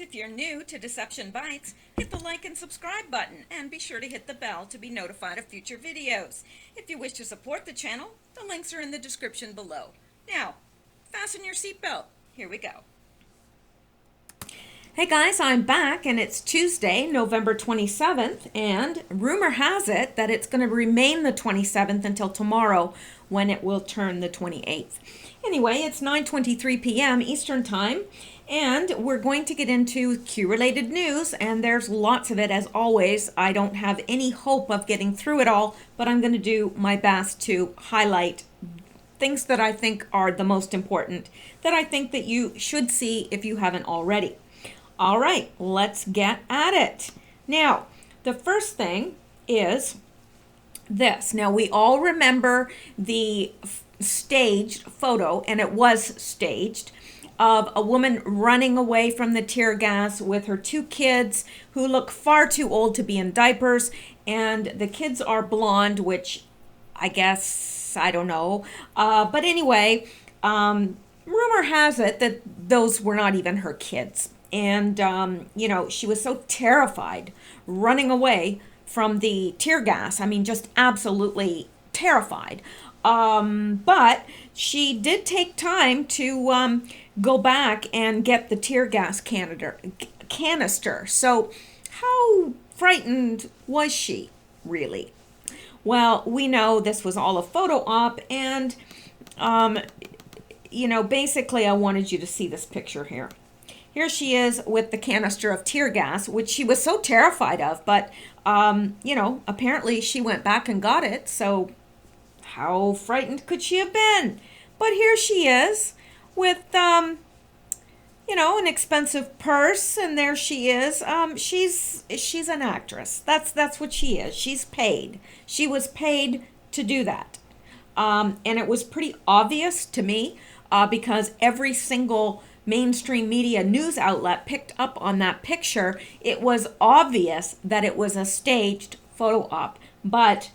If you're new to Deception Bytes, hit the like and subscribe button and be sure to hit the bell to be notified of future videos. If you wish to support the channel, the links are in the description below. Now, fasten your seatbelt. Here we go. Hey guys, I'm back and it's Tuesday, November 27th, and rumor has it that it's going to remain the 27th until tomorrow when it will turn the 28th. Anyway, it's 9:23 p.m. Eastern Time, and we're going to get into Q-related news, and there's lots of it as always. I don't have any hope of getting through it all, but I'm going to do my best to highlight things that I think are the most important, that I think that you should see if you haven't already. All right, let's get at it. Now, the first thing is this. Now, we all remember the staged photo, and it was staged, of a woman running away from the tear gas with her two kids who look far too old to be in diapers, and the kids are blonde, which I guess, I don't know. But anyway, rumor has it that those were not even her kids. And, she was so terrified running away from the tear gas. I mean, just absolutely terrified. But she did take time to go back and get the tear gas canister. So how frightened was she, really? Well, we know this was all a photo op, and, basically I wanted you to see this picture here. Here she is with the canister of tear gas, which she was so terrified of, but, apparently she went back and got it, so how frightened could she have been? But here she is with, an expensive purse, and there she is. She's an actress. That's what she is. She's paid. She was paid to do that. And it was pretty obvious to me, because every single mainstream media news outlet picked up on that picture. It was obvious that it was a staged photo op. But,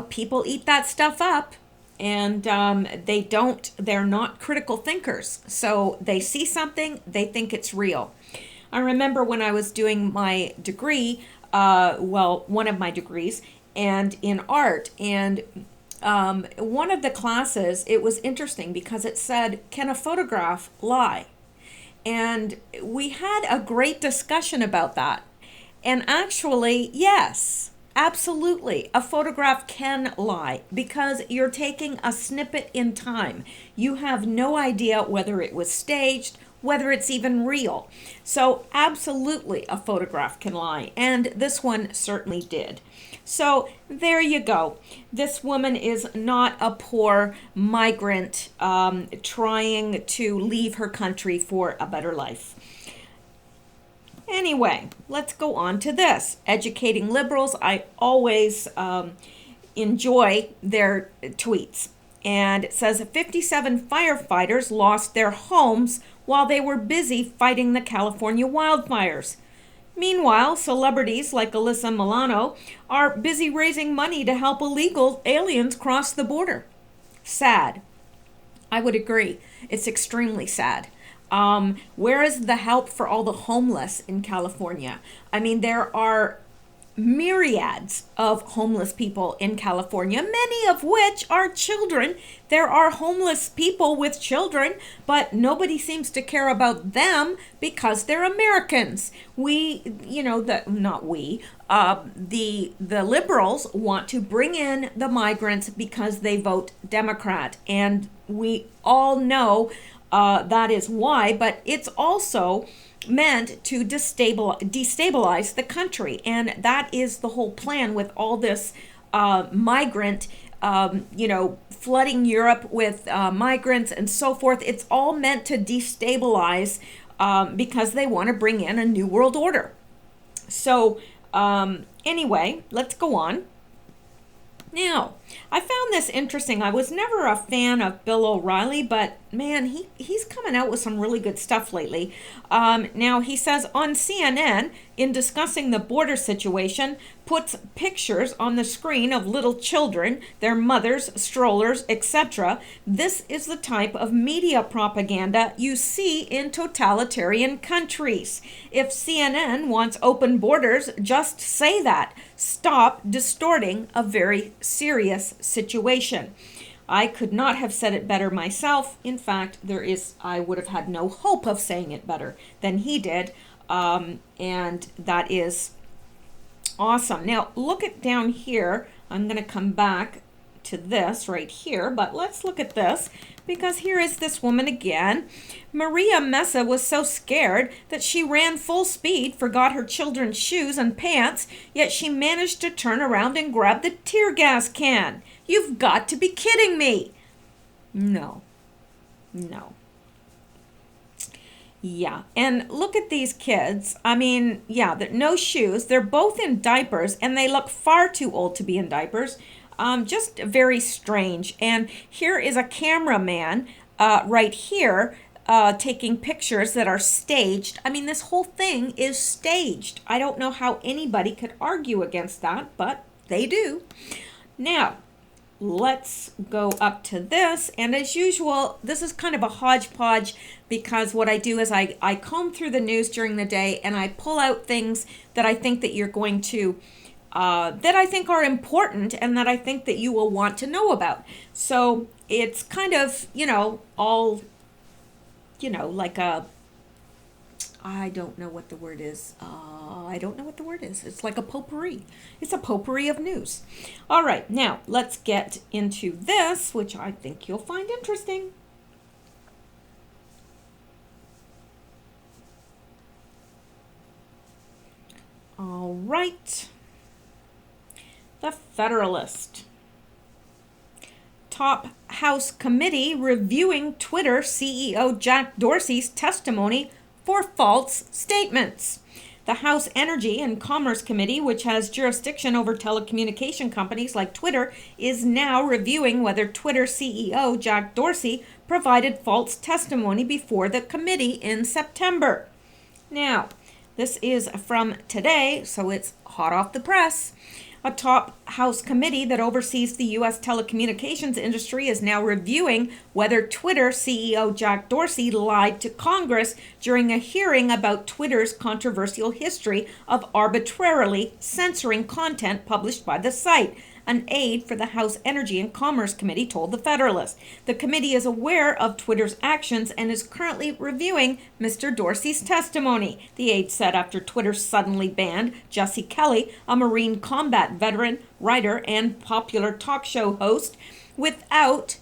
people eat that stuff up, and they're not critical thinkers. So they see something, they think it's real. I remember when I was doing my degree, one of my degrees, and in art, and one of the classes, it was interesting because it said, can a photograph lie? And we had a great discussion about that. And actually, yes, absolutely, a photograph can lie because you're taking a snippet in time. You have no idea whether it was staged, whether it's even real. So absolutely, a photograph can lie. And this one certainly did. So there you go. This woman is not a poor migrant trying to leave her country for a better life. Anyway, let's go on to this. Educating liberals. I always enjoy their tweets. And it says 57 firefighters lost their homes while they were busy fighting the California wildfires. Meanwhile, celebrities like Alyssa Milano are busy raising money to help illegal aliens cross the border. Sad. I would agree. It's extremely sad. Where is the help for all the homeless in California? I mean, there are myriads of homeless people in California, many of which are children. There are homeless people with children, but nobody seems to care about them because they're Americans. The liberals want to bring in the migrants because they vote Democrat, and we all know that is why, but it's also meant to destabilize the country. And that is the whole plan with all this migrant, flooding Europe with migrants and so forth. It's all meant to destabilize because they want to bring in a new world order. So anyway, let's go on. Now, I found this interesting. I was never a fan of Bill O'Reilly, but man, he's coming out with some really good stuff lately. Now, he says on CNN, in discussing the border situation, puts pictures on the screen of little children, their mothers, strollers, etc. This is the type of media propaganda you see in totalitarian countries. If CNN wants open borders, just say that. Stop distorting a very serious situation. I could not have said it better myself. In fact, I would have had no hope of saying it better than he did. And that is awesome. Now, look at down here. I'm going to come back to this right here, but let's look at this, because here is this woman again. Maria Mesa was so scared that she ran full speed, forgot her children's shoes and pants, yet she managed to turn around and grab the tear gas can. You've got to be kidding me. No. Yeah, and look at these kids. I mean, yeah, no shoes. They're both in diapers, and they look far too old to be in diapers. Just very strange. And here is a cameraman right here taking pictures that are staged. I mean, this whole thing is staged. I don't know how anybody could argue against that, but they do. Now, let's go up to this. And as usual, this is kind of a hodgepodge, because what I do is I comb through the news during the day, and I pull out things that I think that you're going to that I think are important and that I think that you will want to know about. So it's kind of, all, like a, I don't know what the word is. It's like a potpourri. It's a potpourri of news. All right, now let's get into this, which I think you'll find interesting. All right. The Federalist. Top House committee reviewing Twitter CEO Jack Dorsey's testimony for false statements. The House Energy and Commerce Committee, which has jurisdiction over telecommunication companies like Twitter, is now reviewing whether Twitter CEO Jack Dorsey provided false testimony before the committee in September. Now, this is from today, so it's hot off the press. A top House committee that oversees the U.S. telecommunications industry is now reviewing whether Twitter CEO Jack Dorsey lied to Congress during a hearing about Twitter's controversial history of arbitrarily censoring content published by the site. An aide for the House Energy and Commerce Committee told the Federalist. The committee is aware of Twitter's actions and is currently reviewing Mr. Dorsey's testimony, the aide said after Twitter suddenly banned Jesse Kelly, a Marine combat veteran, writer, and popular talk show host, without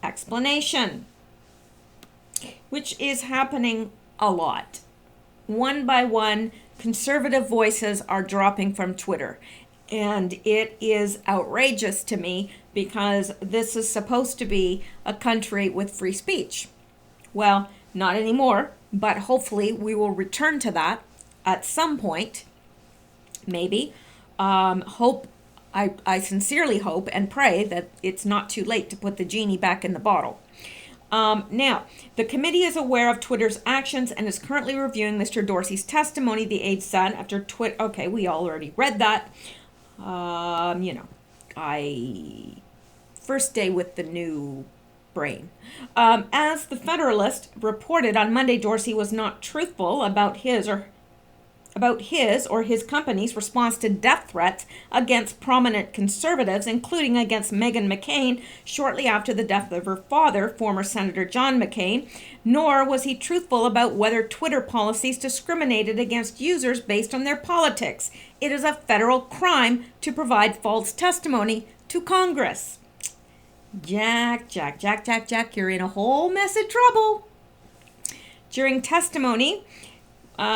explanation, which is happening a lot. One by one, conservative voices are dropping from Twitter. And it is outrageous to me, because this is supposed to be a country with free speech. Well, not anymore, but hopefully we will return to that at some point, maybe. I sincerely hope and pray that it's not too late to put the genie back in the bottle. Now, the committee is aware of Twitter's actions and is currently reviewing Mr. Dorsey's testimony, the aide said after Twitter. Okay, we already read that. First day with the new brain. As the Federalist reported on Monday, Dorsey was not truthful about his or his company's response to death threats against prominent conservatives, including against Meghan McCain shortly after the death of her father, former Senator John McCain, nor was he truthful about whether Twitter policies discriminated against users based on their politics. It is a federal crime to provide false testimony to Congress. Jack, you're in a whole mess of trouble. During testimony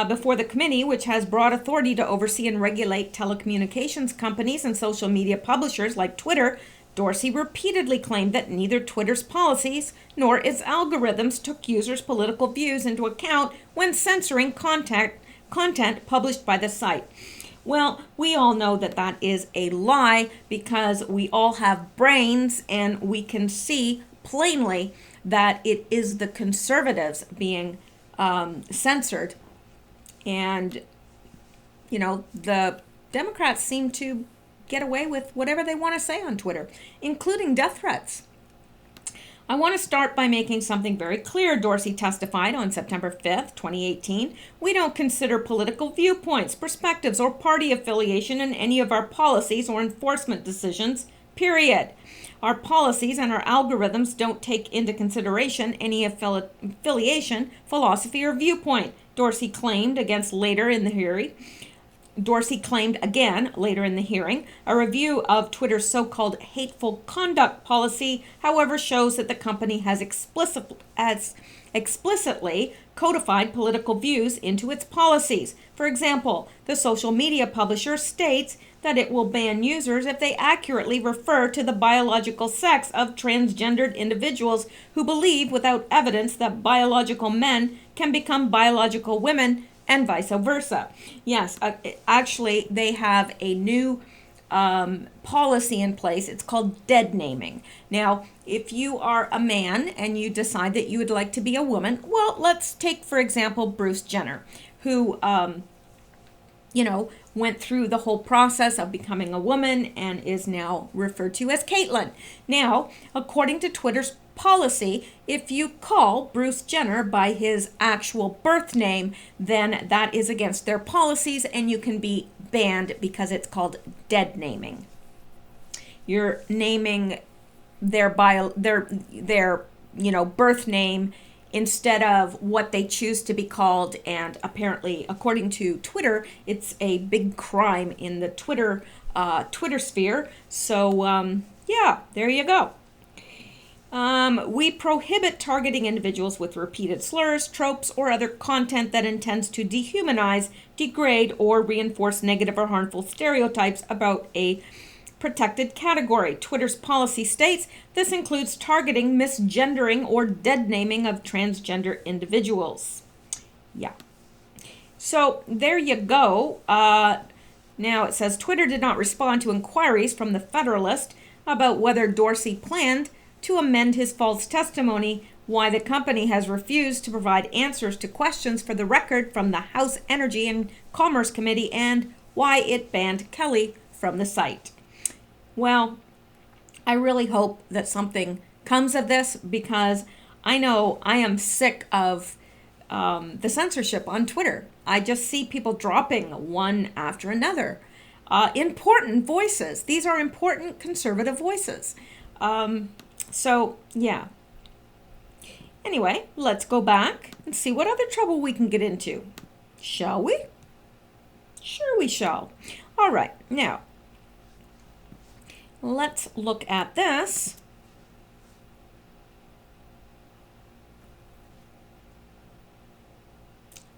before the committee, which has broad authority to oversee and regulate telecommunications companies and social media publishers like Twitter, Dorsey repeatedly claimed that neither Twitter's policies nor its algorithms took users' political views into account when censoring content published by the site. Well, we all know that that is a lie because we all have brains and we can see plainly that it is the conservatives being censored. And, the Democrats seem to get away with whatever they want to say on Twitter, including death threats. I want to start by making something very clear, Dorsey testified on September 5th, 2018. We don't consider political viewpoints, perspectives, or party affiliation in any of our policies or enforcement decisions, period. Our policies and our algorithms don't take into consideration any affiliation, philosophy, or viewpoint, Dorsey claimed again later in the hearing. A review of Twitter's so-called hateful conduct policy, however, shows that the company has explicitly codified political views into its policies. For example, the social media publisher states that it will ban users if they accurately refer to the biological sex of transgendered individuals who believe without evidence that biological men can become biological women and vice versa. Yes, actually, they have a new policy in place. It's called dead naming. Now, if you are a man and you decide that you would like to be a woman, well, let's take, for example, Bruce Jenner, who, went through the whole process of becoming a woman and is now referred to as Caitlyn. Now, according to Twitter's policy, if you call Bruce Jenner by his actual birth name, then that is against their policies and you can be banned because it's called dead naming. You're naming their birth name instead of what they choose to be called, and apparently, according to Twitter, it's a big crime in the Twitter sphere. So there you go. We prohibit targeting individuals with repeated slurs, tropes, or other content that intends to dehumanize, degrade, or reinforce negative or harmful stereotypes about a protected category. Twitter's policy states this includes targeting, misgendering, or dead naming of transgender individuals. Yeah. So there you go. Now it says Twitter did not respond to inquiries from the Federalist about whether Dorsey planned to amend his false testimony, why the company has refused to provide answers to questions for the record from the House Energy and Commerce Committee, and why it banned Kelly from the site. Well, I really hope that something comes of this because I know I am sick of the censorship on Twitter. I just see people dropping one after another. Important voices. These are important conservative voices. So, yeah. Anyway, let's go back and see what other trouble we can get into. Shall we? Sure we shall. All right, now, let's look at this.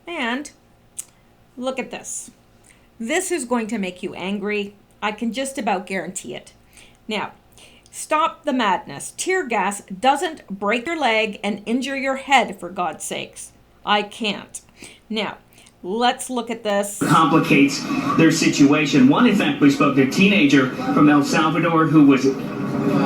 And look at this. This is going to make you angry. I can just about guarantee it. Now, stop the madness. Tear gas doesn't break your leg and injure your head, for God's sakes. I can't. Now, let's look at this. Complicates their situation. One, in fact, we spoke to a teenager from El Salvador who was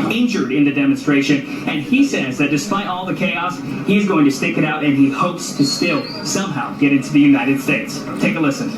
injured in the demonstration, and he says that despite all the chaos, he's going to stick it out and he hopes to still somehow get into the United States. Take a listen.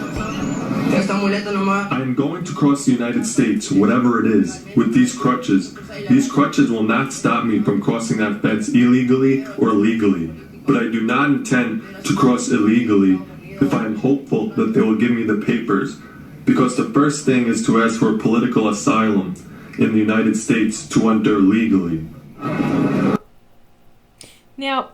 I am going to cross the United States, whatever it is, with these crutches. These crutches will not stop me from crossing that fence illegally or legally. But I do not intend to cross illegally if I am hopeful that they will give me the papers. Because the first thing is to ask for political asylum in the United States to enter legally. Now,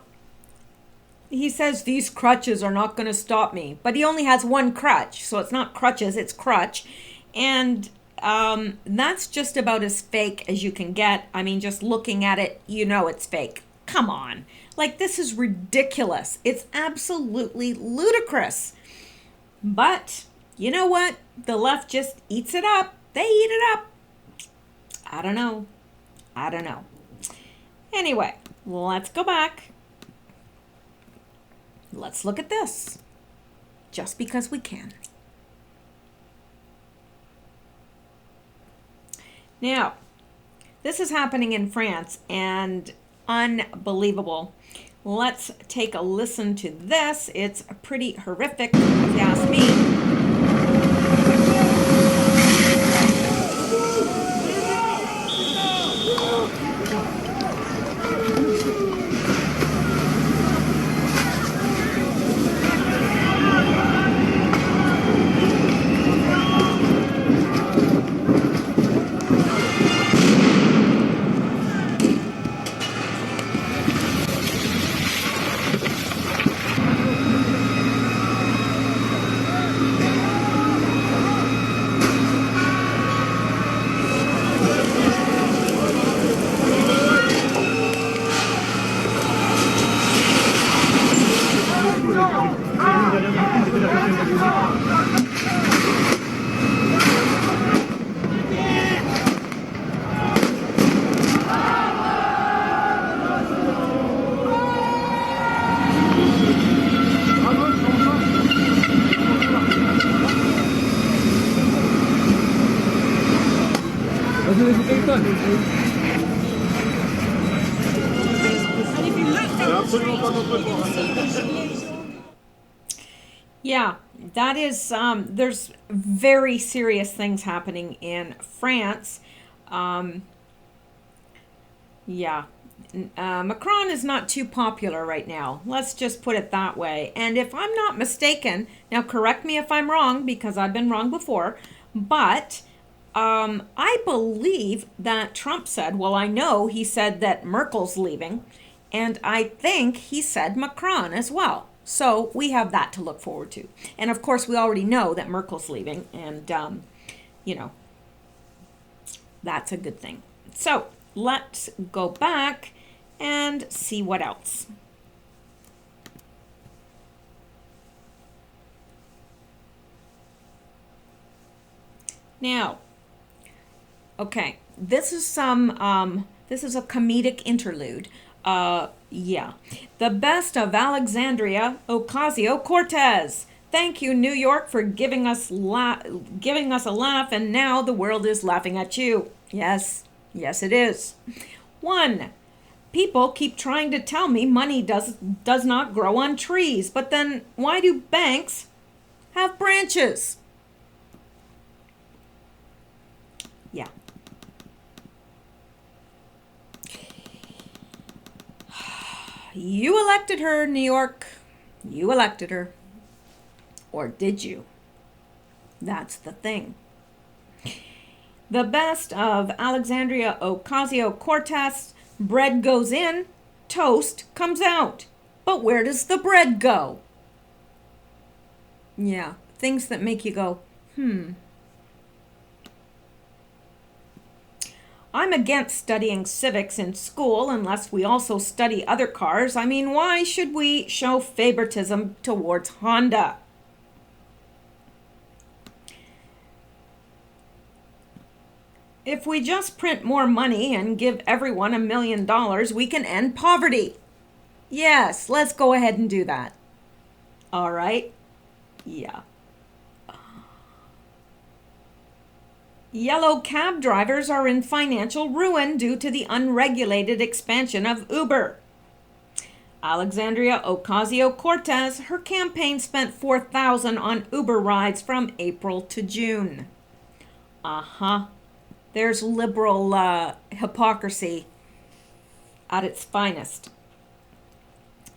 he says these crutches are not going to stop me, but he only has one crutch, so it's not crutches, it's crutch. And that's just about as fake as you can get. I mean, just looking at it, you know it's fake. Come on. Like, this is ridiculous. It's absolutely ludicrous. But you know what? The left just eats it up. They eat it up. I don't know. Anyway, let's go back. Let's look at this. Just because we can. Now, this is happening in France, and unbelievable. Let's take a listen to this. It's pretty horrific, if you ask me. Yeah, that is, there's very serious things happening in France. Um, yeah, Macron is not too popular right now. Let's just put it that way. And if I'm not mistaken, now correct me if I'm wrong because I've been wrong before, but I believe that Trump said, well, I know he said that Merkel's leaving, and I think he said Macron as well. So we have that to look forward to. And of course, we already know that Merkel's leaving, and, you know, that's a good thing. So let's go back and see what else. Now, okay, this is this is a comedic interlude. Yeah. The best of Alexandria Ocasio-Cortez. Thank you, New York, for giving us a laugh, and now the world is laughing at you. Yes, yes, it is. 1. People keep trying to tell me money does not grow on trees, but then why do banks have branches? Yeah. You elected her, New York. You elected her. Or did you? That's the thing. The best of Alexandria Ocasio-Cortez. Bread goes in, toast comes out. But where does the bread go? Yeah, things that make you go, I'm against studying civics in school unless we also study other cars. I mean, why should we show favoritism towards Honda? If we just print more money and give everyone $1 million, we can end poverty. Yes, let's go ahead and do that. All right? Yeah. Yellow cab drivers are in financial ruin due to the unregulated expansion of Uber. Alexandria Ocasio-Cortez, her campaign spent $4,000 on Uber rides from April to June. There's liberal hypocrisy at its finest.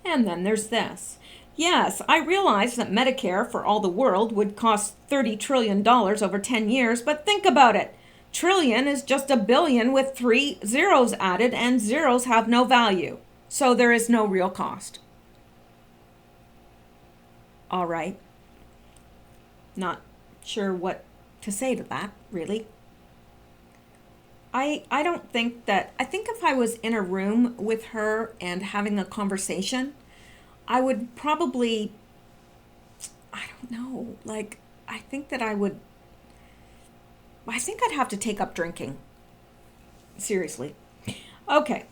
And then there's this. Yes, I realize that Medicare for all the world would cost $30 trillion over 10 years, but think about it. Trillion is just a billion with 3 zeros added, and zeros have no value. So there is no real cost. All right. Not sure what to say to that, really. I don't think that, I think if I was in a room with her and having a conversation, I would probably, I don't know, like, I think I'd have to take up drinking. Seriously. Okay.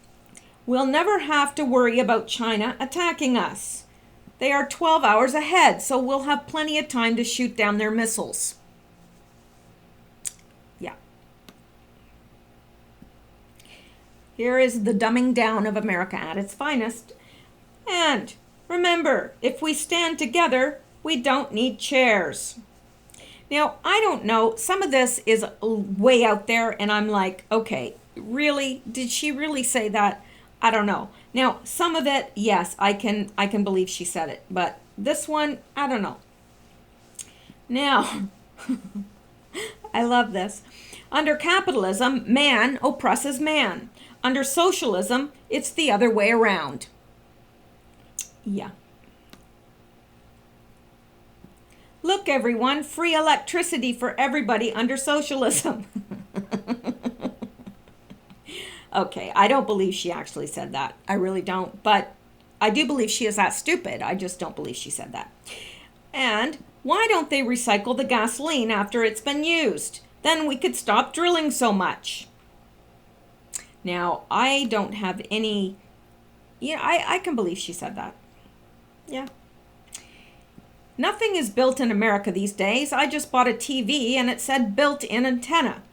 We'll never have to worry about China attacking us. They are 12 hours ahead, so we'll have plenty of time to shoot down their missiles. Yeah. Here is the dumbing down of America at its finest. And remember, if we stand together, we don't need chairs. Now, I don't know, some of this is way out there, and I'm like, okay, really? Did she really say that? I don't know. Now, some of it, yes, I can believe she said it, but this one, I don't know. Now, I love this. Under capitalism, man oppresses man. Under socialism, it's the other way around. Yeah. Look, everyone, free electricity for everybody under socialism. Okay, I don't believe she actually said that. I really don't. But I do believe she is that stupid. I just don't believe she said that. And why don't they recycle the gasoline after it's been used? Then we could stop drilling so much. Now, I don't have any... Yeah, I can believe she said that. Yeah. Nothing is built in America these days. I just bought a TV and it said built-in antenna.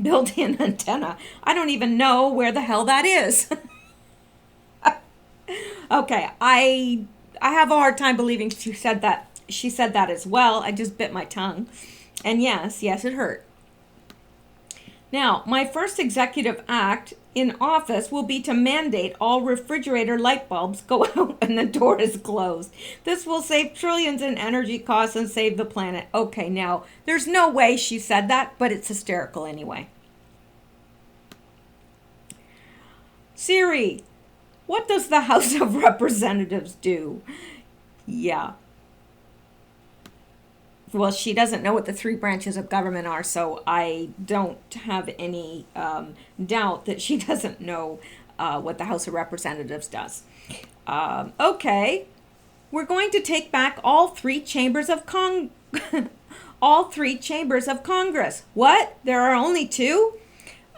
Built-in antenna. I don't even know where the hell that is. Okay, I have a hard time believing she said that. She said that as well. I just bit my tongue. And yes, it hurt. Now, my first executive act in office will be to mandate all refrigerator light bulbs go out when the door is closed. This will save trillions in energy costs and save the planet. Okay, now, there's no way she said that, but it's hysterical anyway. Siri, what does the House of Representatives do? Yeah. Well, she doesn't know what the three branches of government are, so I don't have any doubt that she doesn't know what the House of Representatives does. Okay, we're going to take back all three chambers of all three chambers of Congress. What? There are only two?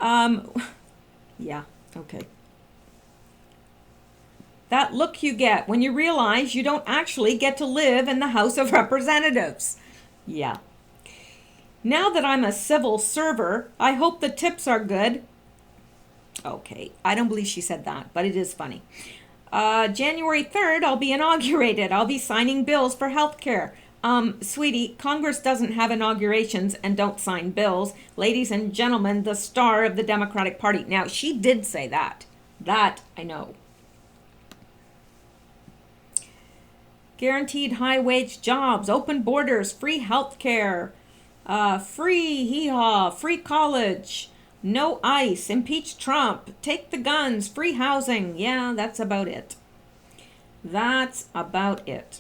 Yeah, okay. That look you get when you realize you don't actually get to live in the House of Representatives. Yeah. Now that I'm a civil server, I hope the tips are good. Okay, I don't believe she said that, but it is funny. January 3rd, I'll be inaugurated. I'll be signing bills for health care. Sweetie, Congress doesn't have inaugurations and don't sign bills. Ladies and gentlemen, the star of the Democratic Party. Now, she did say that. That I know. Guaranteed high-wage jobs, open borders, free health care, free hee-haw, free college, no ICE, impeach Trump, take the guns, free housing. Yeah, that's about it. That's about it.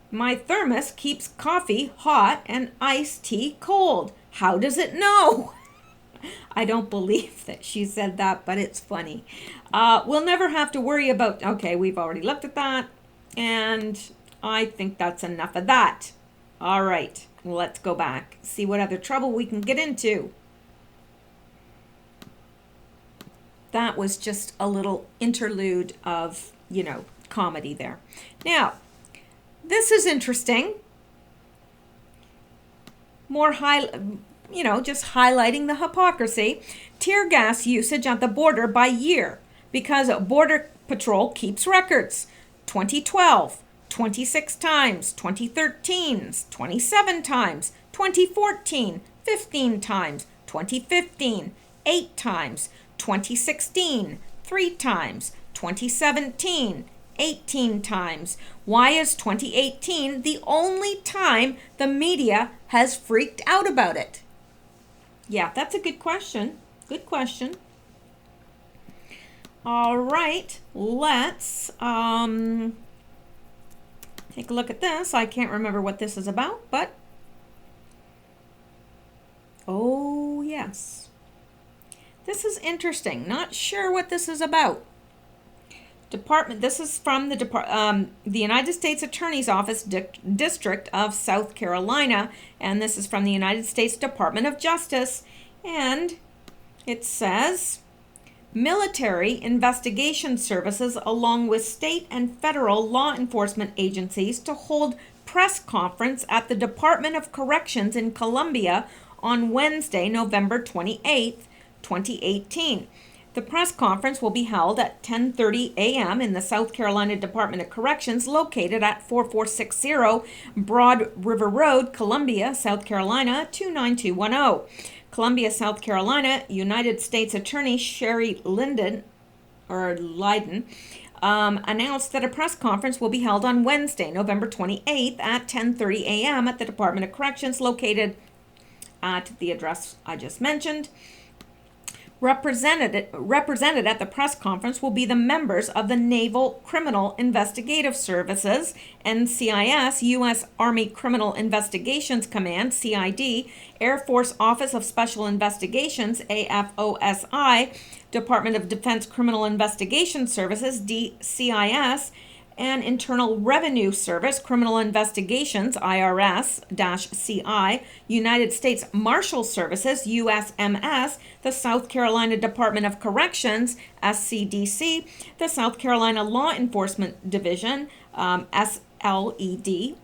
My thermos keeps coffee hot and iced tea cold. How does it know? I don't believe that she said that, but it's funny. We'll never have to worry about... Okay, we've already looked at that. And I think that's enough of that. All right, let's go back. See what other trouble we can get into. That was just a little interlude of, comedy there. Now, this is interesting. More just highlighting the hypocrisy. Tear gas usage at the border by year because Border Patrol keeps records. 2012, 26 times, 2013, 27 times, 2014, 15 times, 2015, 8 times, 2016, 3 times, 2017, 18 times. Why is 2018 the only time the media has freaked out about it? Yeah, that's a good question. Good question. All right, let's take a look at this. I can't remember what this is about, but oh yes, this is interesting. Not sure what this is about. This is from the United States Attorney's Office, District of South Carolina, and this is from the United States Department of Justice, and it says... Military investigation services along with state and federal law enforcement agencies to hold press conference at the Department of Corrections in Columbia on Wednesday, November 28th, 2018. The press conference will be held at 10:30 a.m. in the South Carolina Department of Corrections, located at 4460 Broad River Road, Columbia, South Carolina 29210. Columbia, South Carolina, United States Attorney Sherry Leiden announced that a press conference will be held on Wednesday, November 28th at 10:30 a.m. at the Department of Corrections, located at the address I just mentioned. Represented at the press conference will be the members of the Naval Criminal Investigative Services, NCIS, U.S. Army Criminal Investigations Command, CID, Air Force Office of Special Investigations, AFOSI, Department of Defense Criminal Investigation Services, DCIS, and Internal Revenue Service Criminal Investigations, IRS-CI, United States Marshal Services, USMS, the South Carolina Department of Corrections, SCDC, the South Carolina Law Enforcement Division, SLED,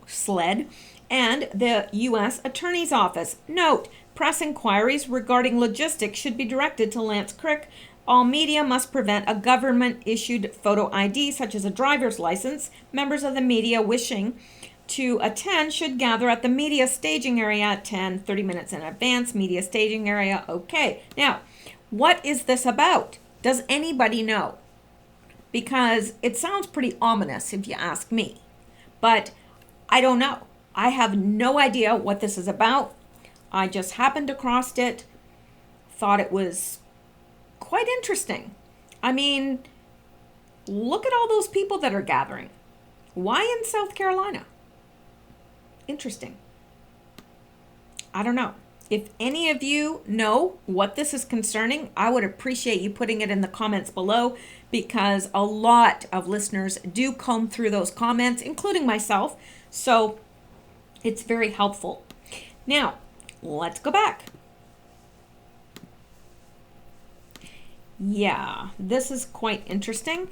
and the U.S. Attorney's Office. Note, press inquiries regarding logistics should be directed to Lance Crick. All media must present a government-issued photo ID, such as a driver's license. Members of the media wishing to attend should gather at the media staging area at 30 minutes in advance. Media staging area, okay. Now, what is this about? Does anybody know? Because it sounds pretty ominous if you ask me. But I don't know. I have no idea what this is about. I just happened across it, thought it was quite interesting. I mean, look at all those people that are gathering. Why in South Carolina? Interesting. I don't know. If any of you know what this is concerning, I would appreciate you putting it in the comments below, because a lot of listeners do comb through those comments, including myself. So it's very helpful. Now, let's go back. Yeah, this is quite interesting.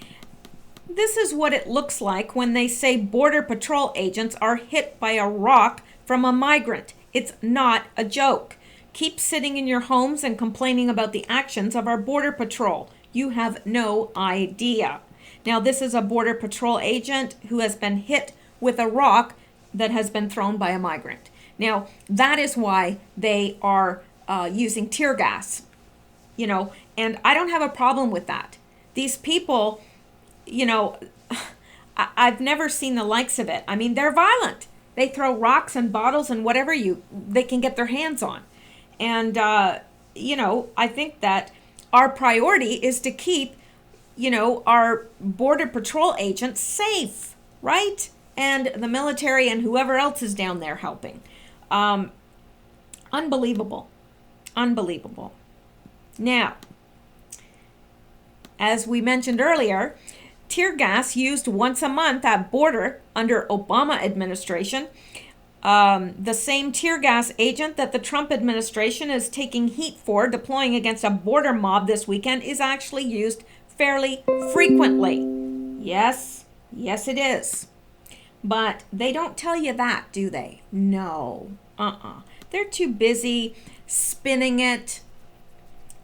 This is what it looks like when they say Border Patrol agents are hit by a rock from a migrant. It's not a joke. Keep sitting in your homes and complaining about the actions of our Border Patrol. You have no idea. Now, this is a Border Patrol agent who has been hit with a rock that has been thrown by a migrant. Now, that is why they are using tear gas. You know, and I don't have a problem with that. These people, you know, I've never seen the likes of it. I mean, they're violent. They throw rocks and bottles and whatever they can get their hands on. And, you know, I think that our priority is to keep, you know, our Border Patrol agents safe, right? And the military and whoever else is down there helping. Unbelievable. Unbelievable. Now, as we mentioned earlier, tear gas used once a month at border under Obama administration. The same tear gas agent that the Trump administration is taking heat for deploying against a border mob this weekend is actually used fairly frequently. Yes, yes it is. But they don't tell you that, do they? No. They're too busy spinning it.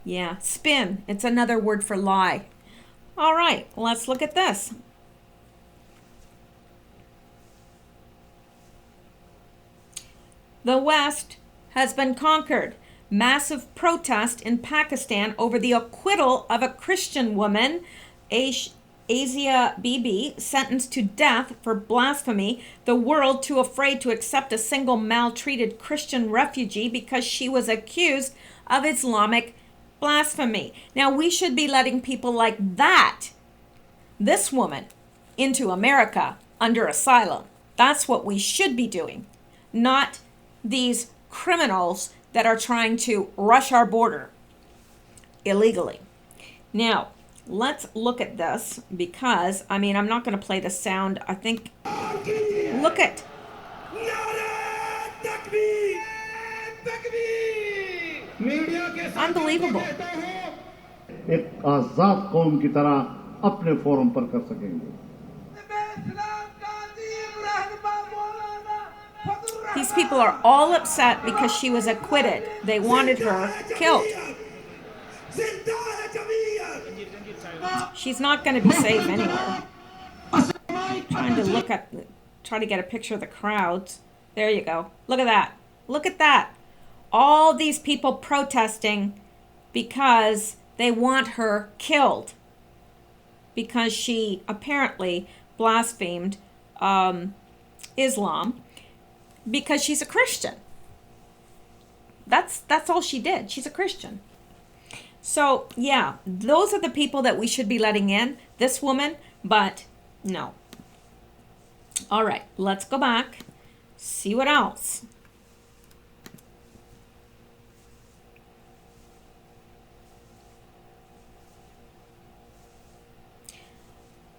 Yeah, spin. It's another word for lie. All right, let's look at this. The West has been conquered. Massive protest in Pakistan over the acquittal of a Christian woman, Asia Bibi, sentenced to death for blasphemy. The world too afraid to accept a single maltreated Christian refugee because she was accused of Islamic blasphemy. Now, we should be letting people like that, this woman, into America under asylum. That's what we should be doing, not these criminals that are trying to rush our border illegally. Now, let's look at this because, I mean, I'm not going to play the sound. I think, look at. Unbelievable. एक आजाद कौम की तरह अपने forum पर कर सकेंगे. These people are all upset because she was acquitted. They wanted her killed. She's not going to be safe anywhere. Trying to try to get a picture of the crowds. There you go. Look at that. Look at that. All these people protesting because they want her killed because she apparently blasphemed Islam because she's a Christian. That's all she did. She's a Christian. So, yeah, those are the people that we should be letting in. This woman, but no. All right, let's go back. See what else.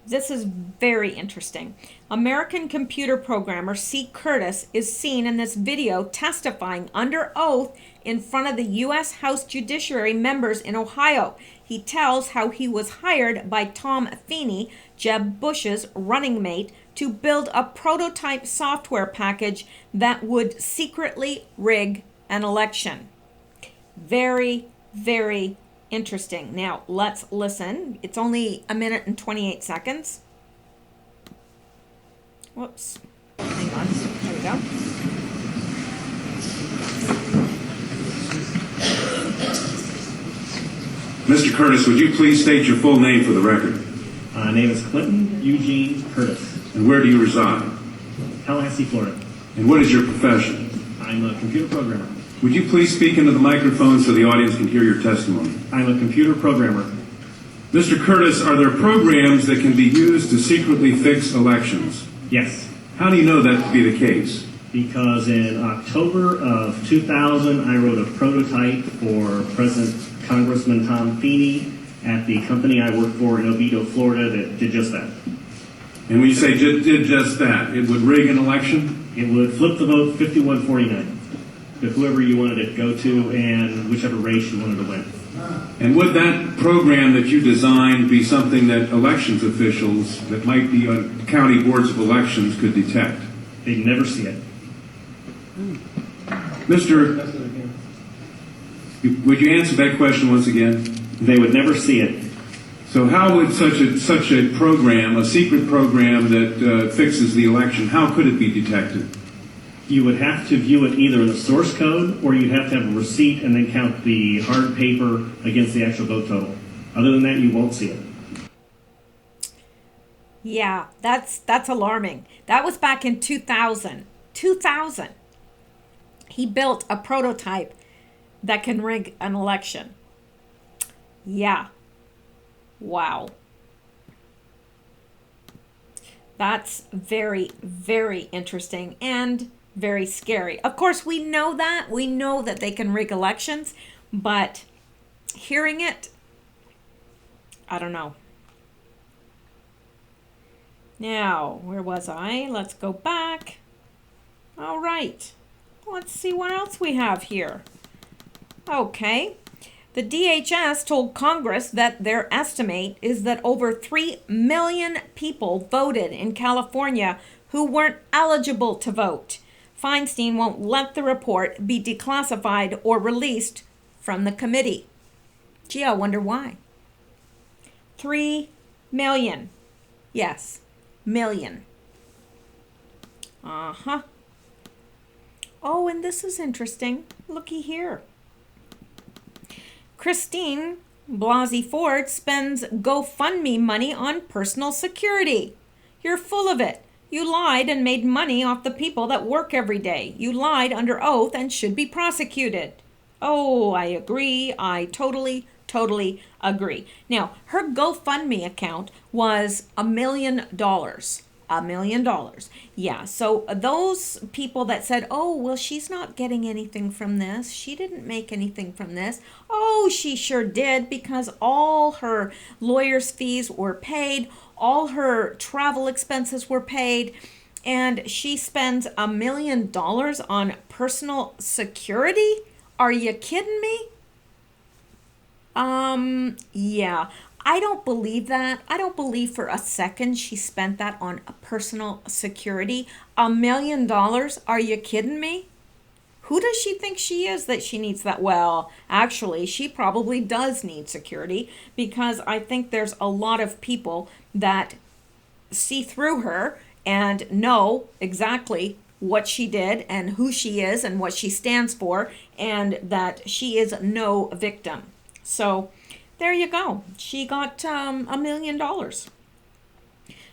This is very interesting. American computer programmer C. Curtis is seen in this video testifying under oath in front of the U.S. House Judiciary members in Ohio. He tells how he was hired by Tom Feeney, Jeb Bush's running mate, to build a prototype software package that would secretly rig an election. Very, very interesting. Now, let's listen. It's only 1 minute and 28 seconds. Whoops. Hang on. There we go. Mr. Curtis, would you please state your full name for the record? My name is Clinton Eugene Curtis, And where do you reside? Tallahassee, Florida. And what is your profession? I'm a computer programmer. Would you please speak into the microphone so the audience can hear your testimony? I'm a computer programmer. Mr. Curtis, are there programs that can be used to secretly fix elections? Yes, How do you know that to be the case? because in October of 2000, I wrote a prototype for President Congressman Tom Feeney at the company I work for in Oviedo, Florida, that did just that. And when you say did just that, it would rig an election? It would flip the vote 51-49 to whoever you wanted it to go to and whichever race you wanted to win. And would that program that you designed be something that elections officials that might be on county boards of elections could detect? They'd never see it. Mr. Would you answer that question once again? They would never see it. So how would such a program, a secret program that fixes the election, how could it be detected? You would have to view it either in the source code or you'd have to have a receipt and then count the hard paper against the actual vote total. Other than that, you won't see it. Yeah, that's alarming. That was back in 2000. 2000. He built a prototype that can rig an election. Yeah. Wow. That's very, very interesting and very scary. Of course, we know that. We know that they can rig elections, but hearing it, I don't know. Now, where was I? Let's go back. All right. Let's see what else we have here. Okay. The DHS told Congress that their estimate is that over 3 million people voted in California who weren't eligible to vote. Feinstein won't let the report be declassified or released from the committee. Gee, I wonder why. 3 million. Yes, million. Uh-huh. Oh, and this is interesting. Looky here. Christine Blasey Ford spends GoFundMe money on personal security. You're full of it. You lied and made money off the people that work every day. You lied under oath and should be prosecuted. Oh, I agree. I totally agree. Now, her GoFundMe account was $1 million. $1 million. Yeah, so those people that said, oh, well, she's not getting anything from this. She didn't make anything from this. Oh, she sure did, because all her lawyer's fees were paid. All her travel expenses were paid. And she spends $1 million on personal security? Are you kidding me? Yeah. I don't believe that. I don't believe for a second she spent that on a personal security. $1 million? Are you kidding me? Who does she think she is that she needs that? Well, actually, she probably does need security, because I think there's a lot of people that see through her and know exactly what she did and who she is and what she stands for, and that she is no victim. So there you go. She got $1 million.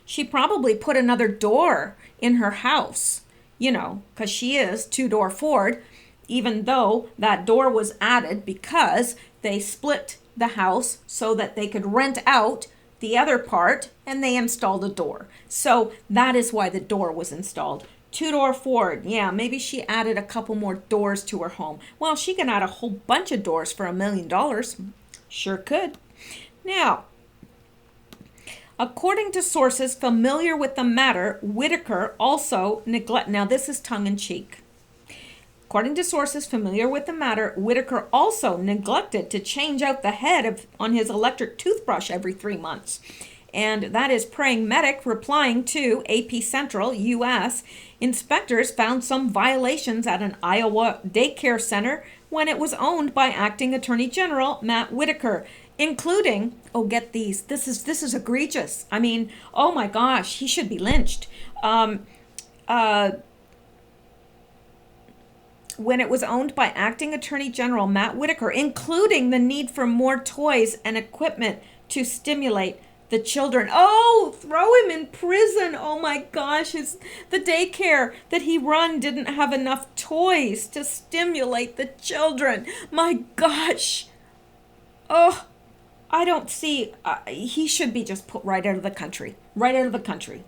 She probably put another door in her house, because she is two-door Ford, even though that door was added because they split the house so that they could rent out the other part, and they installed a door. So that is why the door was installed. Two-door Ford. Yeah, maybe she added a couple more doors to her home. Well, she can add a whole bunch of doors for $1 million. Sure could. Now, according to sources familiar with the matter, Whitaker also now this is tongue-in-cheek. According to sources familiar with the matter, Whitaker also neglected to change out the head on his electric toothbrush every 3 months. And that is Praying Medic replying to AP Central US. Inspectors found some violations at an Iowa daycare center when it was owned by Acting Attorney General Matt Whitaker, including, oh, get these, this is egregious. I mean, oh my gosh, he should be lynched. When it was owned by Acting Attorney General Matt Whitaker, including the need for more toys and equipment to stimulate the children. Oh, throw him in prison. Oh my gosh, the daycare that he run didn't have enough toys to stimulate the children. My gosh. Oh, I don't see, he should be just put right out of the country. Right out of the country.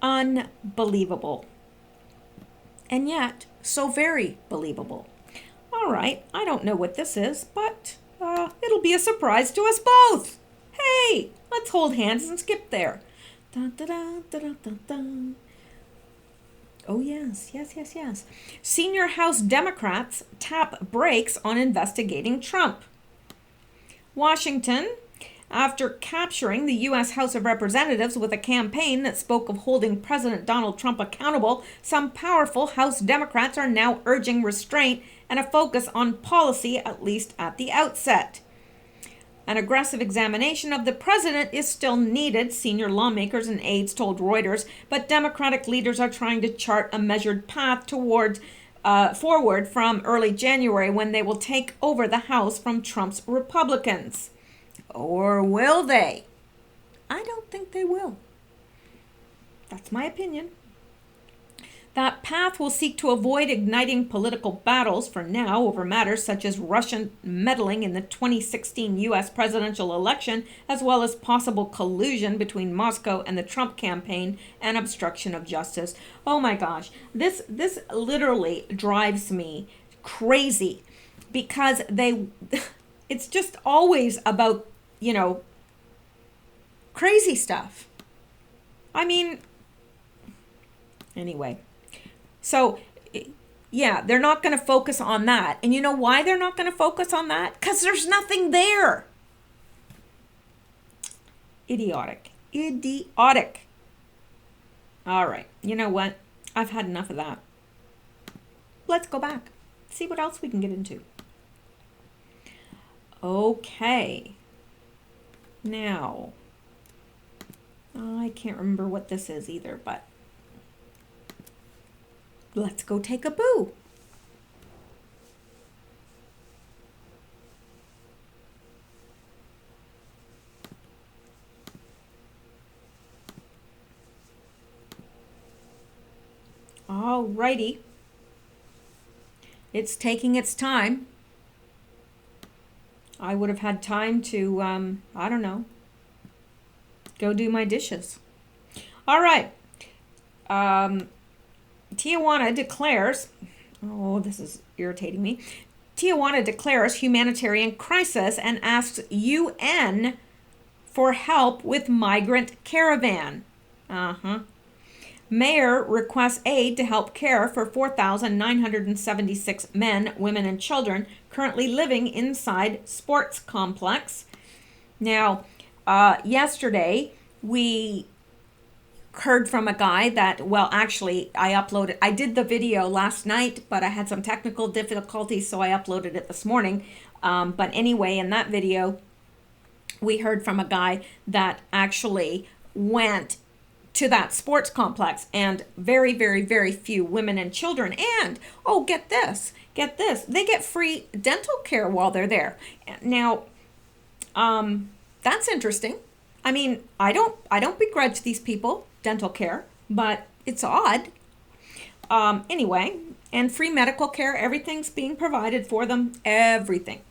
Unbelievable. And yet, so very believable. All right, I don't know what this is, but it'll be a surprise to us both. Hey, let's hold hands and skip there. Dun, dun, dun, dun, dun, dun. Oh, yes. Senior House Democrats tap brakes on investigating Trump. Washington. After capturing the U.S. House of Representatives with a campaign that spoke of holding President Donald Trump accountable, some powerful House Democrats are now urging restraint and a focus on policy, at least at the outset. An aggressive examination of the president is still needed, senior lawmakers and aides told Reuters, but Democratic leaders are trying to chart a measured path forward from early January, when they will take over the House from Trump's Republicans. Or will they? I don't think they will. That's my opinion. That path will seek to avoid igniting political battles for now over matters such as Russian meddling in the 2016 U.S. presidential election, as well as possible collusion between Moscow and the Trump campaign and obstruction of justice. Oh my gosh, this literally drives me crazy, because it's just always about, crazy stuff. I mean, anyway. So, yeah, they're not going to focus on that. And you know why they're not going to focus on that? Because there's nothing there. Idiotic. All right. You know what? I've had enough of that. Let's go back. See what else we can get into. Okay. Now, I can't remember what this is either, but let's go take a boo. All righty. It's taking its time. I would have had time to, I don't know, go do my dishes. All right. Tijuana declares, oh, this is irritating me. Tijuana declares humanitarian crisis and asks UN for help with migrant caravan. Mayor requests aid to help care for 4,976 men, women, and children currently living inside sports complex. Now, yesterday we heard from a guy that, well, actually, I did the video last night, but I had some technical difficulties, so I uploaded it this morning. But anyway, in that video, we heard from a guy that actually went to that sports complex, and very, very, very few women and children. And, oh, get this, they get free dental care while they're there. Now, that's interesting. I mean, I don't begrudge these people dental care, but it's odd. Anyway, and free medical care, everything's being provided for them, everything.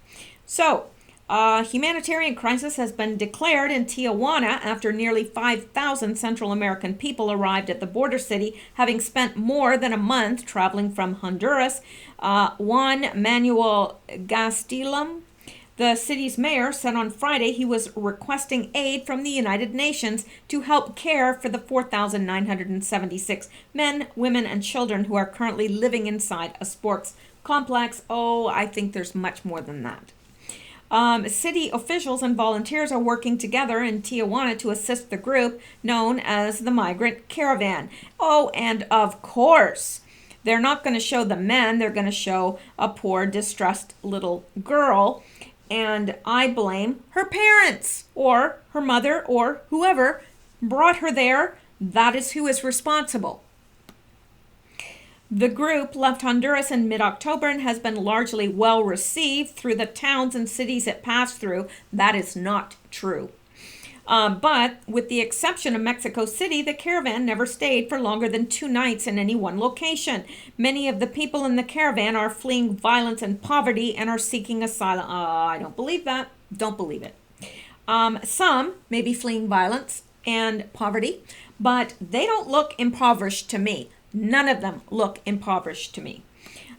So, humanitarian crisis has been declared in Tijuana after nearly 5,000 Central American people arrived at the border city, having spent more than a month traveling from Honduras. Juan Manuel Gastelum, the city's mayor, said on Friday he was requesting aid from the United Nations to help care for the 4,976 men, women, and children who are currently living inside a sports complex. Oh, I think there's much more than that. City officials and volunteers are working together in Tijuana to assist the group known as the Migrant Caravan. Oh, and of course, they're not going to show the men. They're going to show a poor, distressed little girl. And I blame her parents or her mother or whoever brought her there. That is who is responsible. The group left Honduras in mid-October and has been largely well received through the towns and cities it passed through. That is not true. But with the exception of Mexico City, the caravan never stayed for longer than 2 nights in any one location. Many of the people in the caravan are fleeing violence and poverty and are seeking asylum. I don't believe that. Don't believe it. Some may be fleeing violence and poverty, but they don't look impoverished to me. None of them look impoverished to me.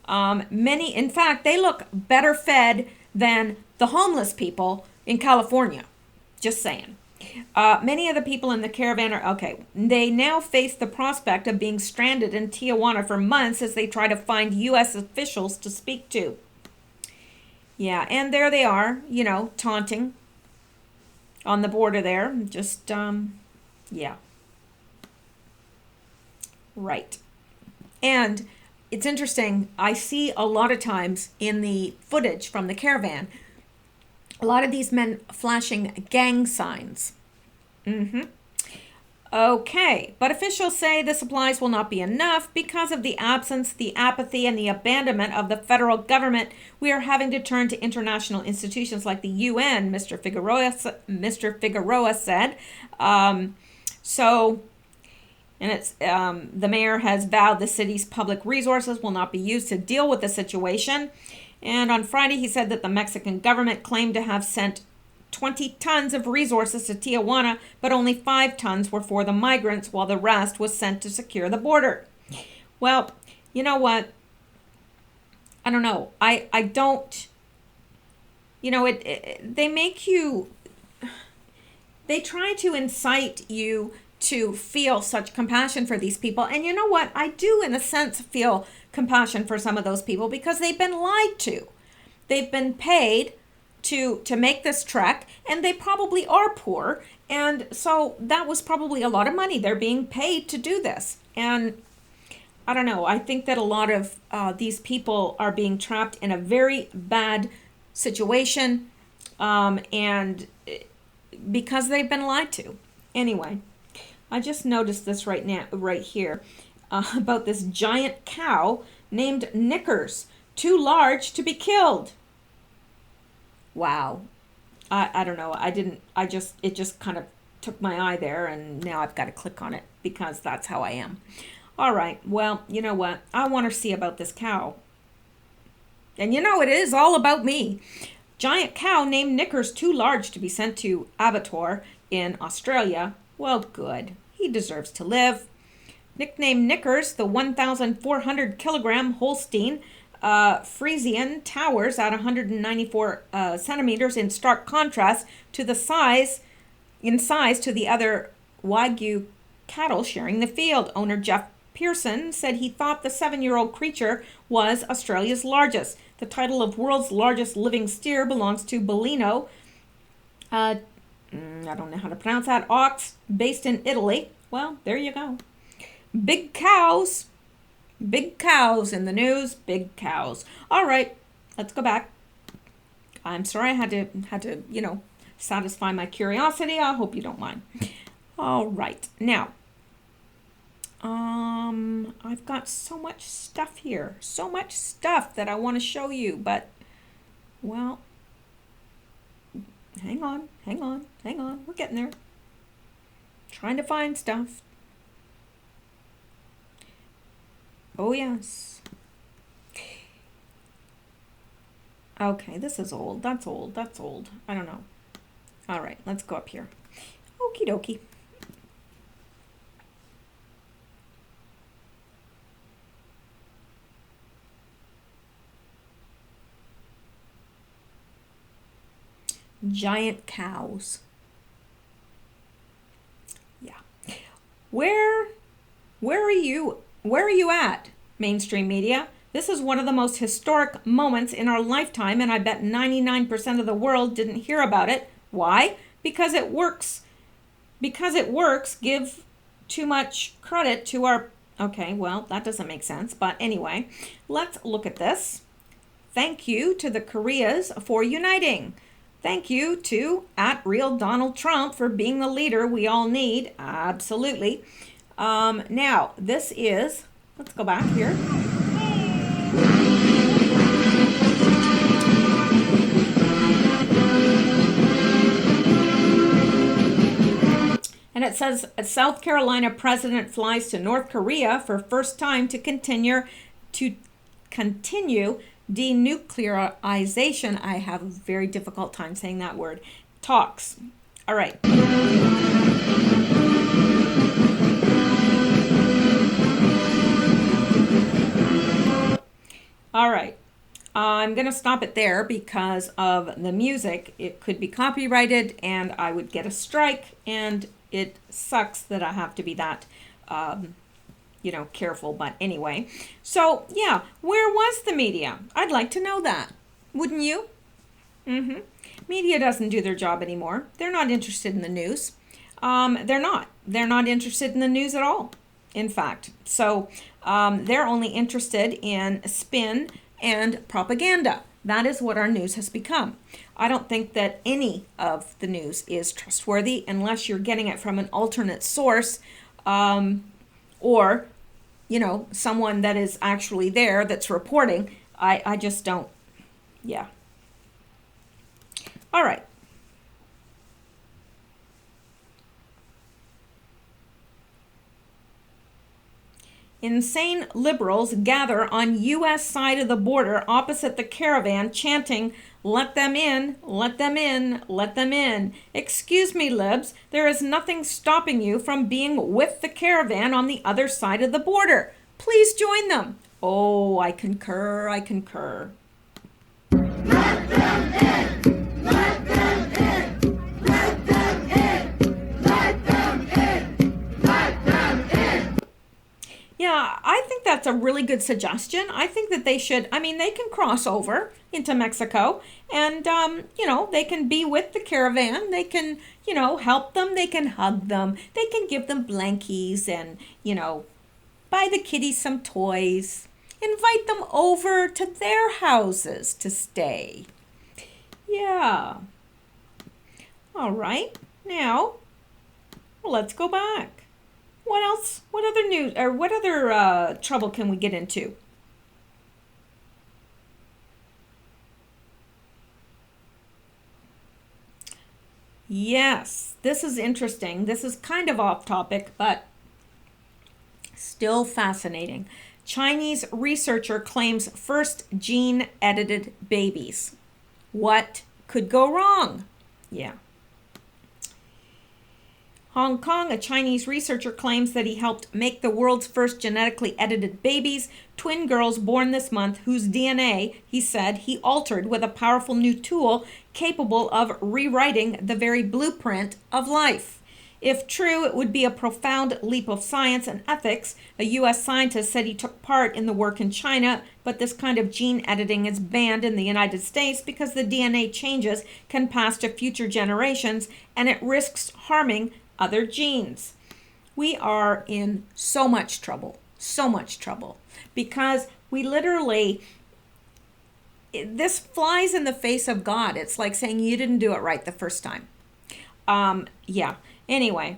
Many, in fact, they look better fed than the homeless people in California. Just saying. Many of the people in the caravan are, okay, they now face the prospect of being stranded in Tijuana for months as they try to find U.S. officials to speak to. Yeah, and there they are, taunting on the border there. Just, yeah. Right. And it's interesting, I see a lot of times in the footage from the caravan, a lot of these men flashing gang signs. Okay, but officials say the supplies will not be enough because of the absence, the apathy, and the abandonment of the federal government. We are having to turn to international institutions like the UN, Mr. Figueroa said. And it's the mayor has vowed the city's public resources will not be used to deal with the situation. And on Friday, he said that the Mexican government claimed to have sent 20 tons of resources to Tijuana, but only 5 tons were for the migrants, while the rest was sent to secure the border. Well, you know what? I don't know. I don't, they make you, they try to incite you to feel such compassion for these people. And you know what? I do, in a sense, feel compassion for some of those people because they've been lied to. They've been paid to make this trek, and they probably are poor. And so that was probably a lot of money. They're being paid to do this. And I don't know. I think that a lot of these people are being trapped in a very bad situation, and because they've been lied to. Anyway, I just noticed this right here, about this giant cow named Knickers, too large to be killed. Wow. I don't know. It just kind of took my eye there, and now I've got to click on it because that's how I am. All right. Well, you know what? I want to see about this cow. And it is all about me. Giant cow named Knickers too large to be sent to abattoir in Australia. Well, good. He deserves to live. Nicknamed Knickers, the 1,400 kilogram Holstein Friesian towers at 194 centimeters in stark contrast to the size to the other Wagyu cattle sharing the field. Owner Jeff Pearson said he thought the 7-year-old creature was Australia's largest. The title of world's largest living steer belongs to Bellino. I don't know how to pronounce that. Ox, based in Italy. Well, there you go. Big cows. Big cows in the news. Big cows. All right, let's go back. I'm sorry I had to, satisfy my curiosity. I hope you don't mind. All right. Now, I've got so much stuff here. So much stuff that I want to show you, but, well, hang on. We're getting there. Trying to find stuff. Oh, yes. Okay, this is old. That's old. I don't know. All right, let's go up here. Okie dokie. Giant cows. Yeah. Where are you at, mainstream media? This is one of the most historic moments in our lifetime, and I bet 99% of the world didn't hear about it. Why? Because it works. Give too much credit to our... Okay, well, that doesn't make sense. But anyway, let's look at this. Thank you to the Koreas for uniting. Thank you to @RealDonaldTrump for being the leader we all need. Absolutely. Now, this is... Let's go back here. And it says, South Carolina president flies to North Korea for first time to continue denuclearization. I have a very difficult time saying that word. Talks. All right. All right. I'm going to stop it there because of the music. It could be copyrighted and I would get a strike, and it sucks that I have to be that, careful. But anyway, so yeah, where was the media? I'd like to know that. Wouldn't you? Media doesn't do their job anymore. They're not interested in the news. They're not interested in the news at all, in fact. So they're only interested in spin and propaganda. That is what our news has become. I don't think that any of the news is trustworthy unless you're getting it from an alternate source, or, someone that is actually there that's reporting. I just don't. Yeah. All right. Insane liberals gather on U.S. side of the border opposite the caravan chanting, "Let them in, let them in, let them in." Excuse me, libs, there is nothing stopping you from being with the caravan on the other side of the border. Please join them. Oh, I concur. Let them in, let them in, let them in, let them in, let them in. Yeah, I think that's a really good suggestion. I think that they should, they can cross over into Mexico and, they can be with the caravan. They can, help them. They can hug them. They can give them blankies and, buy the kitties some toys. Invite them over to their houses to stay. Yeah. All right. Now, let's go back. What else? What other news or what other trouble can we get into? Yes, this is interesting. This is kind of off topic, but still fascinating. Chinese researcher claims first gene-edited babies. What could go wrong? Yeah. Hong Kong, a Chinese researcher claims that he helped make the world's first genetically edited babies, twin girls born this month, whose DNA, he said, he altered with a powerful new tool capable of rewriting the very blueprint of life. If true, it would be a profound leap of science and ethics. A U.S. scientist said he took part in the work in China, but this kind of gene editing is banned in the United States because the DNA changes can pass to future generations and it risks harming other genes. we are in so much trouble, because we literally, this flies in the face of God. It's like saying you didn't do it right the first time. Yeah. Anyway,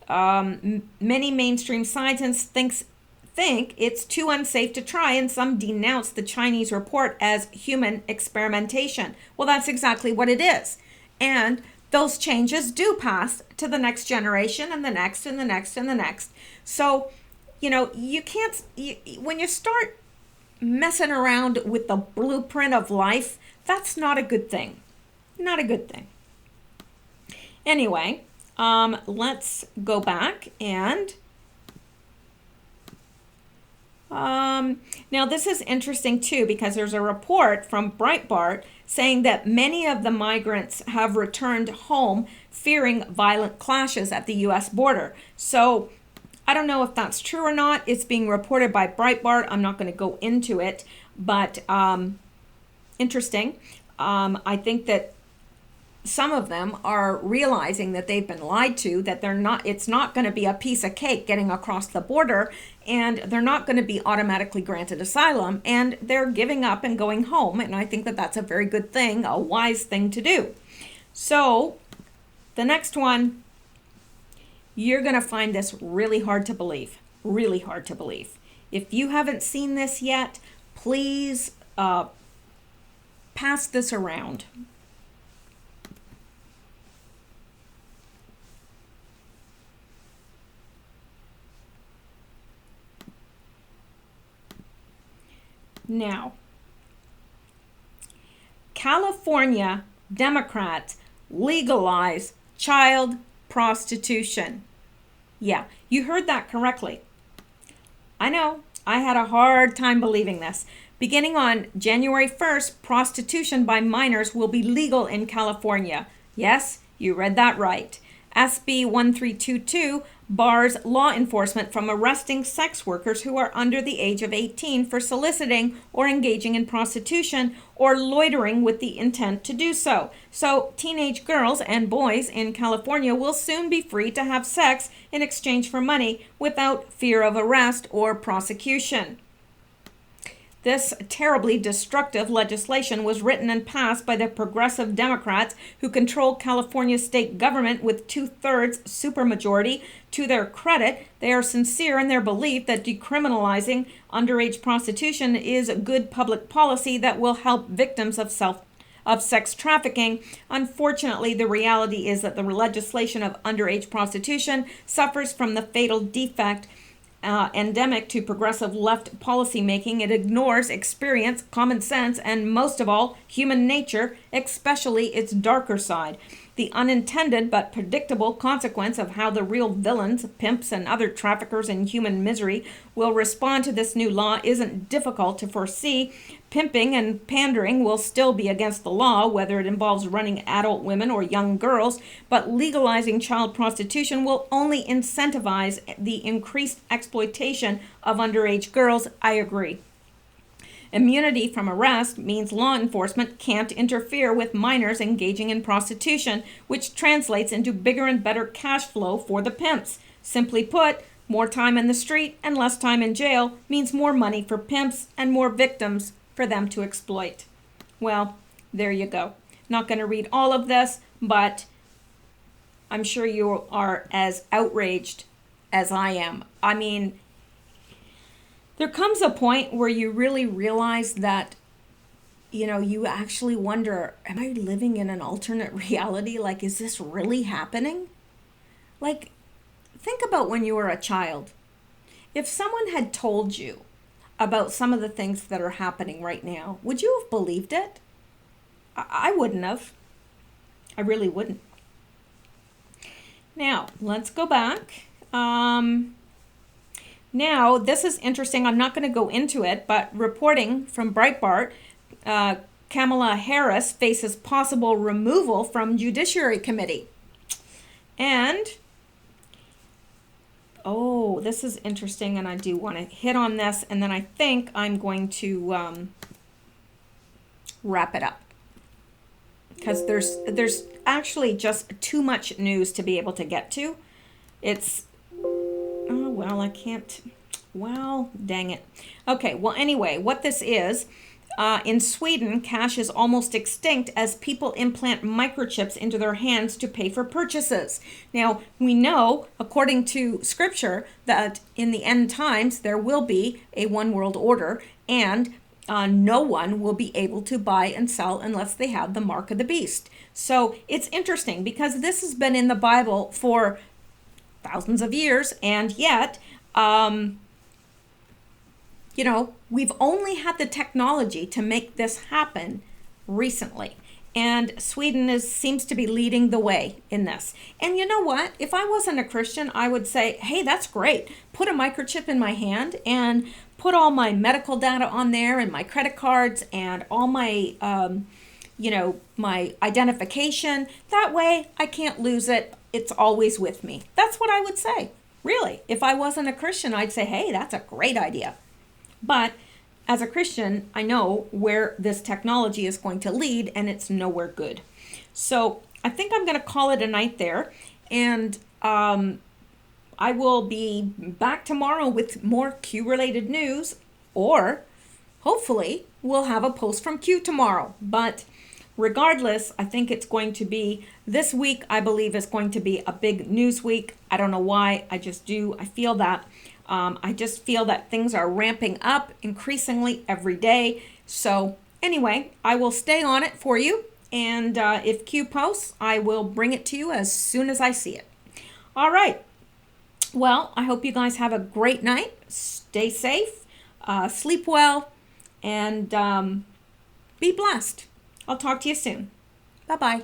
many mainstream scientists think it's too unsafe to try, and some denounce the Chinese report as human experimentation. Well, that's exactly what it is. And those changes do pass to the next generation and the next and the next and the next. So, you can't, when you start messing around with the blueprint of life, that's not a good thing. Not a good thing. Anyway, let's go back and now this is interesting too, because there's a report from Breitbart saying that many of the migrants have returned home fearing violent clashes at the U.S. border. So I don't know if that's true or not. It's being reported by Breitbart. I'm not going to go into it, but interesting. I think that some of them are realizing that they've been lied to, that it's not going to be a piece of cake getting across the border, and they're not going to be automatically granted asylum, and they're giving up and going home. And I think that that's a very good thing, a wise thing to do. So the next one, you're going to find this really hard to believe, really hard to believe. If you haven't seen this yet, please pass this around. Now, California Democrats legalize child prostitution. Yeah, you heard that correctly. I know, I had a hard time believing this. Beginning on January 1st, prostitution by minors will be legal in California. Yes, you read that right. SB 1322 bars law enforcement from arresting sex workers who are under the age of 18 for soliciting or engaging in prostitution or loitering with the intent to do so. So teenage girls and boys in California will soon be free to have sex in exchange for money without fear of arrest or prosecution. This terribly destructive legislation was written and passed by the progressive Democrats who control California's state government with 2/3 supermajority. To their credit, they are sincere in their belief that decriminalizing underage prostitution is good public policy that will help victims of sex trafficking. Unfortunately, the reality is that the legislation of underage prostitution suffers from the fatal defect endemic to progressive left policymaking. It ignores experience, common sense, and most of all, human nature, especially its darker side. The unintended but predictable consequence of how the real villains, pimps, and other traffickers in human misery will respond to this new law isn't difficult to foresee. Pimping and pandering will still be against the law, whether it involves running adult women or young girls, but legalizing child prostitution will only incentivize the increased exploitation of underage girls. I agree. Immunity from arrest means law enforcement can't interfere with minors engaging in prostitution, which translates into bigger and better cash flow for the pimps. Simply put, more time in the street and less time in jail means more money for pimps and more victims for them to exploit. Well, there you go. Not going to read all of this, but I'm sure you are as outraged as I am. I mean, there comes a point where you really realize that, you actually wonder, am I living in an alternate reality? Like, is this really happening? Like, think about when you were a child. If someone had told you about some of the things that are happening right now, would you have believed it? I wouldn't have. I really wouldn't. Now, let's go back. Now, this is interesting. I'm not going to go into it, but reporting from Breitbart, Kamala Harris faces possible removal from Judiciary Committee. And, this is interesting, and I do want to hit on this, and then I think I'm going to wrap it up. Because there's actually just too much news to be able to get to. It's well, I can't. Well, dang it. Okay, well, anyway, what this is, in Sweden, cash is almost extinct as people implant microchips into their hands to pay for purchases. Now, we know, according to scripture, that in the end times, there will be a one world order, and no one will be able to buy and sell unless they have the mark of the beast. So it's interesting because this has been in the Bible for thousands of years, and yet, we've only had the technology to make this happen recently. And Sweden seems to be leading the way in this. And you know what? If I wasn't a Christian, I would say, hey, that's great. Put a microchip in my hand and put all my medical data on there and my credit cards and all my, my identification. That way I can't lose it. It's always with me. That's what I would say. Really, if I wasn't a Christian, I'd say, hey, that's a great idea. But as a Christian, I know where this technology is going to lead, and it's nowhere good. So I think I'm going to call it a night there. And I will be back tomorrow with more Q-related news, or hopefully we'll have a post from Q tomorrow. But regardless, I think it's going to be, this week I believe is going to be a big news week. I don't know why, I just do. I feel that. I just feel that things are ramping up increasingly every day. So anyway, I will stay on it for you. And if Q posts, I will bring it to you as soon as I see it. All right. Well, I hope you guys have a great night. Stay safe, sleep well, and be blessed. I'll talk to you soon. Bye-bye.